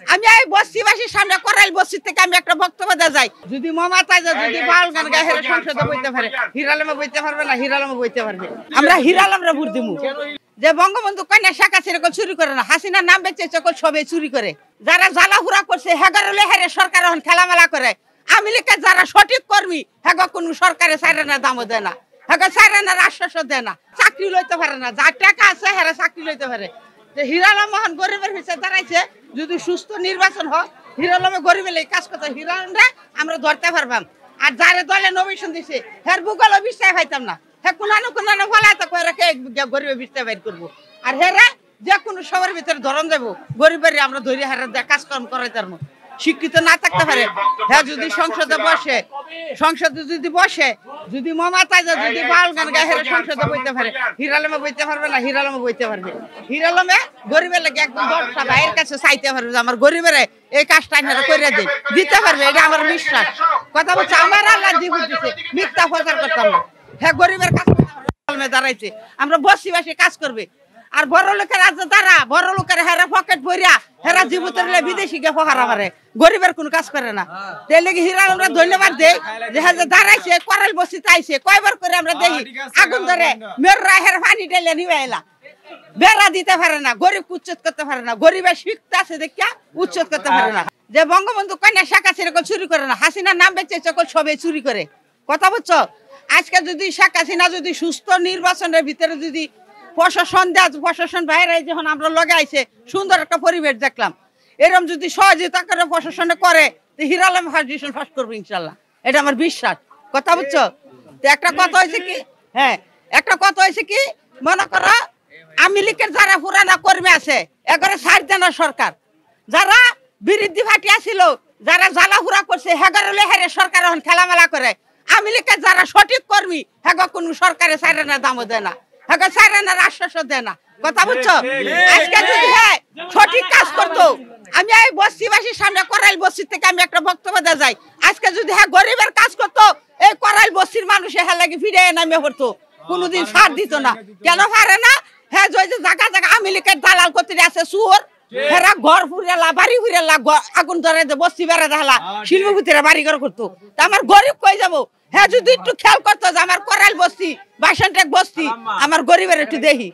আমি এই বস্তিবাসীর সামনে করাইল বস্তি থেকে আমি একটা বক্তব্য দেওয়া যাই যদি মমতা যদি বাউল গান গায়ে সংসদে বইতে পারে হিরালমে বইতে পারবে না হিরালমে বইতে পারবে আমরা হিরালমরা ভোট দিমু যে বঙ্গবন্ধু কন্যা শেখ হাসিনা চুরি করে না হাসিনার নাম বেঁচে সবে চুরি করে যারা জ্বালাহুরা করছে হেগারলে হেরে সরকার এখন খেলামেলা করে আমি লিখে যারা সঠিক কর্মী হেগ কোন সরকারে সাইরেনার দামও দেয় না হেগ সাইরেনার আশ্বাসও দেয় না চাকরি লইতে পারে না যার টাকা আছে হেরা চাকরি লইতে পারে হিরালম মোহন গরিবের ভিতরে দাঁড়াইছে যদি সুস্থ নির্বাচন হয় হিরালমে গরিবের এই কাজ করতে হিরালমরা আমরা ধরতে পারবাম আর যারে দলে নমিনেশন দিছে হের ভূগোল বিশ্বাস পাইতাম না হ্যাঁ কোনানো ফলাইতে কয়ে রেখে গরিবের বিশ্বাস বাইর করবো আর হেরা যে কোনো সবার ভিতরে ধরন যাবো গরিবের আমরা ধরে হেরা কাজকর্ম করাইতে পারবো শিক্ষিত না থাকতে পারে হ্যাঁ যদি সংসদে বসে যদি মমতা যদি বাউল গান গায়ে হেরে সংসদে বইতে পারে হিরালমে বইতে পারবে না হিরালমে বইতে পারবে হিরালমে গরিবের লাগে একদম দশটা ভাইয়ের কাছে চাইতে পারবে যে আমার গরিবের এই কাজটা করে দিতে পারবে এটা আমার বিশ্বাস কথা বলছে আমার আল্লাহ জীবন দিচ্ছে মিথ্যা প্রচার করতাম না হ্যাঁ গরিবের কাজ দাঁড়াইছে আমরা বস্তিবাসী কাজ করবে আর বড় লোকের আছে তারা বড় লোকের হেরা পকেট ভরিয়া হেরা জীবতের বিদেশি গে ফহারা মারে গরিবের কোন কাজ করে না তাই লেগে হিরা আমরা ধন্যবাদ দেই যে হ্যাঁ দাঁড়াইছে করাল বসিতে আইছে কয়বার করে আমরা দেখি আগুন ধরে মেররা হের পানি ঢেলে নিয়ে এলা বেড়া দিতে পারে না গরিব উচ্ছেদ করতে পারে না গরিবের শিখতে আছে দেখিয়া উচ্ছেদ করতে পারে না যে বঙ্গবন্ধু কন্যা শেখ হাসিনা চুরি করে না হাসিনার নাম বেঁচে সবে চুরি করে কথা বলছো আজকে যদি শেখ হাসিনা যদি সুস্থ নির্বাচনের ভিতরে যদি প্রশাসন বাইরে যখন আমরা লাগাইছে সুন্দর একটা পরিবেশ দেখলাম এরকম যদি সহযোগিতা করে প্রশাসনে করে হিরালম ফাউন্ডেশন ফার্স্ট করবো ইনশাল্লাহ এটা আমার বিশ্বাস কথা বুঝছো তো একটা কথা হয়েছে কি হ্যাঁ একটা কথা হয়েছে কি মনে করো আওয়ামী লীগের যারা পুরানা কর্মী আছে এবারে ছাড় দেন সরকার যারা বিরোধী পার্টি আসিল যারা জ্বালাহুরা করছে হেগারলে হেরে সরকার এখন খেলামেলা করে আওয়ামী লীগের যারা সঠিক কর্মী হেগ কোন সরকারে সাইরেনার দামও দেয় না হেগ সাইরেনার আশ্বাসও দেয় না কথা বুঝছো আজকে যদি সঠিক কাজ করতো আমি এই বস্তিবাসীর সামনে করাইল বস্তি থেকে আমি একটা বক্তব্য দেওয়া যাই আজকে যদি গরিবের কাজ করতো এই করাইল বস্তির মানুষ হ্যাঁ লাগে ফিরে নামে পড়তো কোনোদিন ছাড় দিত না কেন পারে না হ্যাঁ জায়গা আওয়ামী লীগের দালাল করতে আছে সুর হেরা ঘর ফুরেলা বাড়ি ফুরেলা আগুন ধরে বস্তি বেড়া দেখালা শিল্পপতিরা বাড়ি ঘর করতো তা আমার গরিব কই যাবো হ্যাঁ যদি একটু খেয়াল করতো যে আমার করাইল বস্তি বাসনটেক বস্তি আমার গরিবের একটু দেখি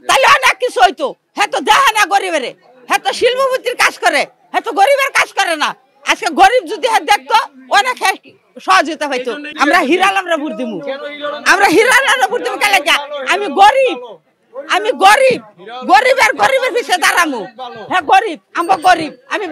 তাহলে অনেক কিছু হইতো হ্যাঁ তো দেখে না গরিবের হ্যাঁ তো শিল্পপতির কাজ করে হ্যাঁ তো গরিবের কাজ করে না আজকে গরিব যদি হ্যাঁ দেখতো অনেক সহযোগিতা হইতো আমরা হিরালমরা ভোট দিমু আমরা হিরালমরা ভোট দিমু কেন আমি গরিবের পিছিয়ে দাঁড়ামু হ্যাঁ গরিব আমরা গরিব আমি